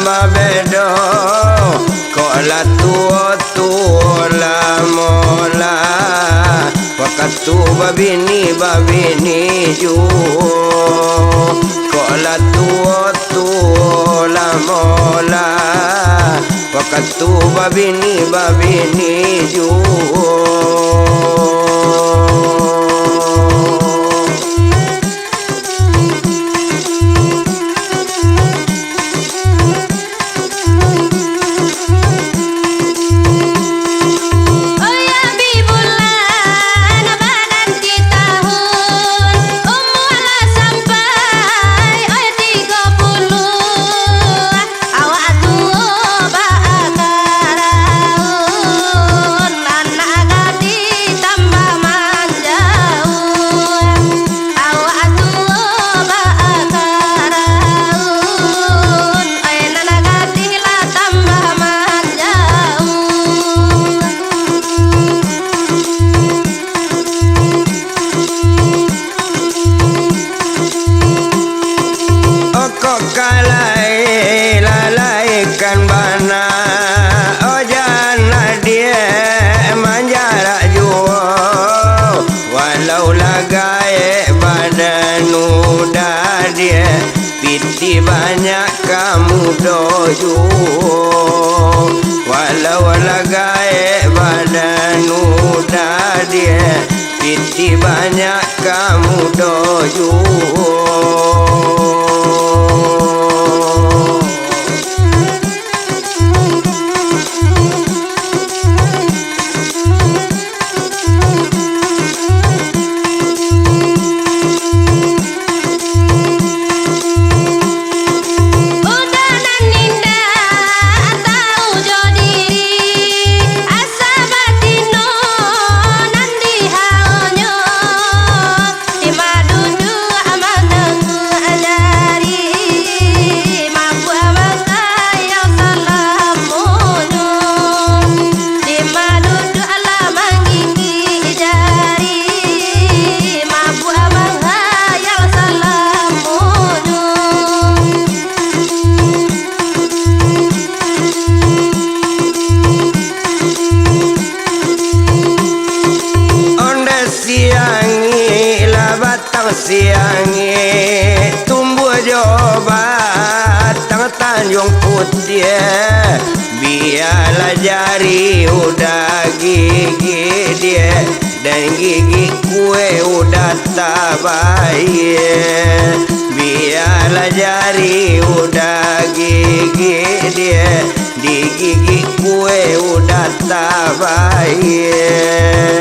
mabedo kok la tua la mola wakatu babini ju kok la tua la mola wakatu babini ju lalaikan bana ojana dia manjara juo walau lagai badan udah dia piti banyak kamu doju walau lagai badan udah dia piti banyak kamu doju siangi tumbuh jobat Tanjung Putih biarlah jari udah gigi dia dan gigi kue udah tak baik biarlah jari udah gigi dia di gigi kue udah tak baik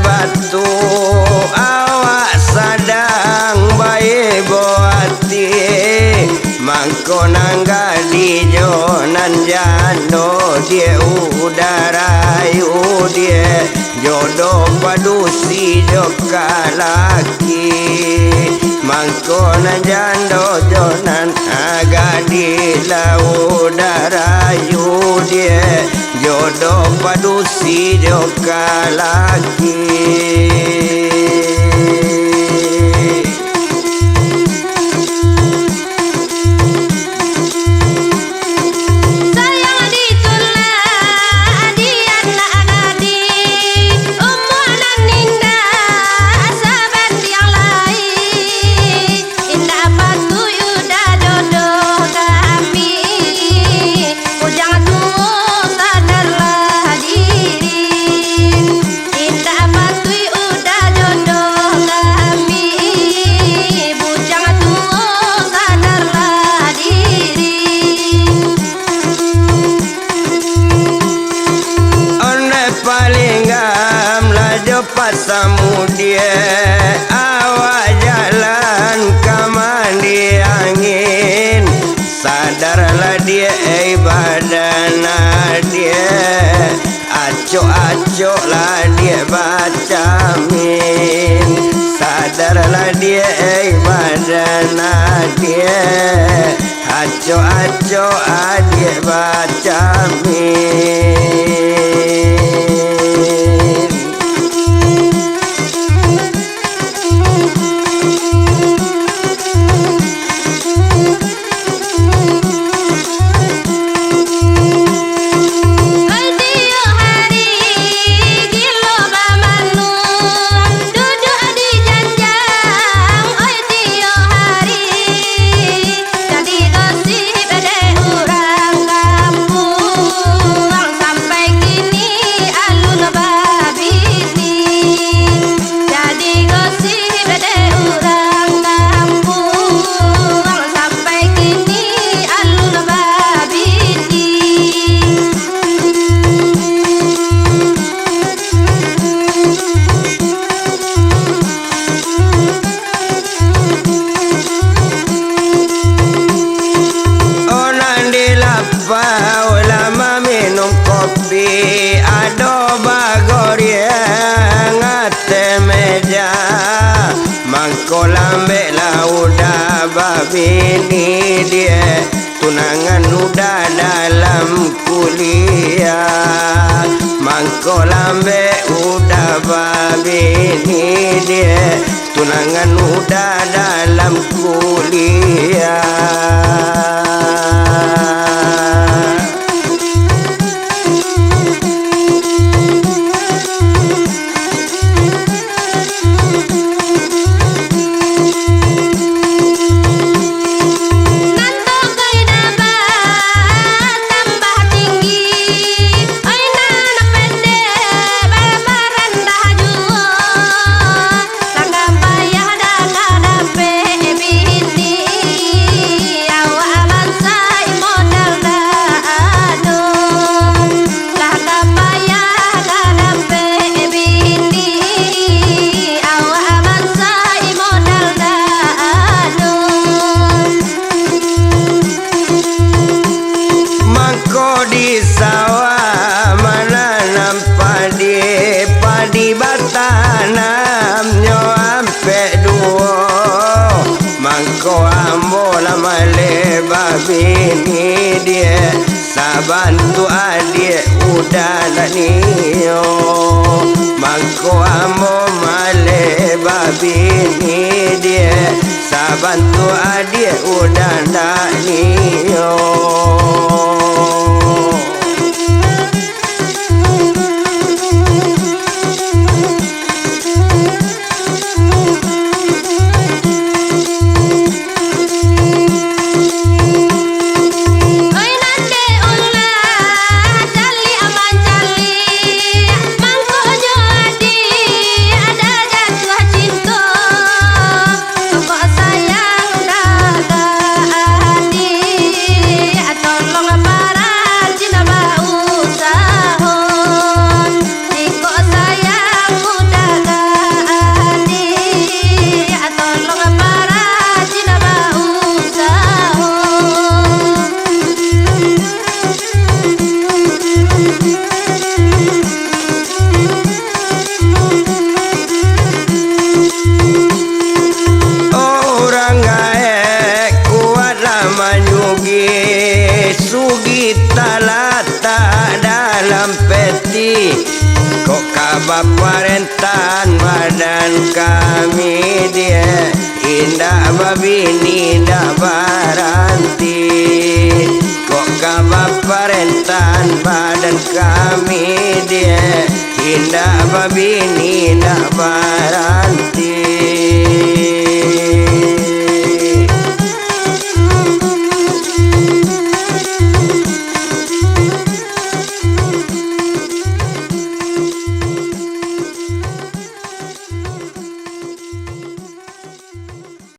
batu awak sadang bayi boati mangko nangga di jonan jano dia udarayu dia jodoh padusi joka laki mangko nan jando jonan aga di laudarayu dia jodoh padusi joka laki Indah patu yuda jodoh lepas samudya awak jalan ke mandi angin. Sadarlah dia badana dia acok-acok lah dia baca min. Sadarlah dia badana dia acok-acok dia baca min. Ulama minum kopi ado bagoria ngate meja mangko lambe lauda babini dia tunangan udah dalam kuliah. Mangko lambe udah babini dia tunangan udah dalam kuliah. Di sawah menanam padi batanam nyo ampe duo mangko ambo lama leba bini dia sabantu adik udah nio mangko ambo maleba bini dia sabantu adik udah nio. Sugi talata dalam peti kok kabar parentan badan kami dia indah babini indah baranti kok kabar parentan badan kami dia indah babini indah baranti.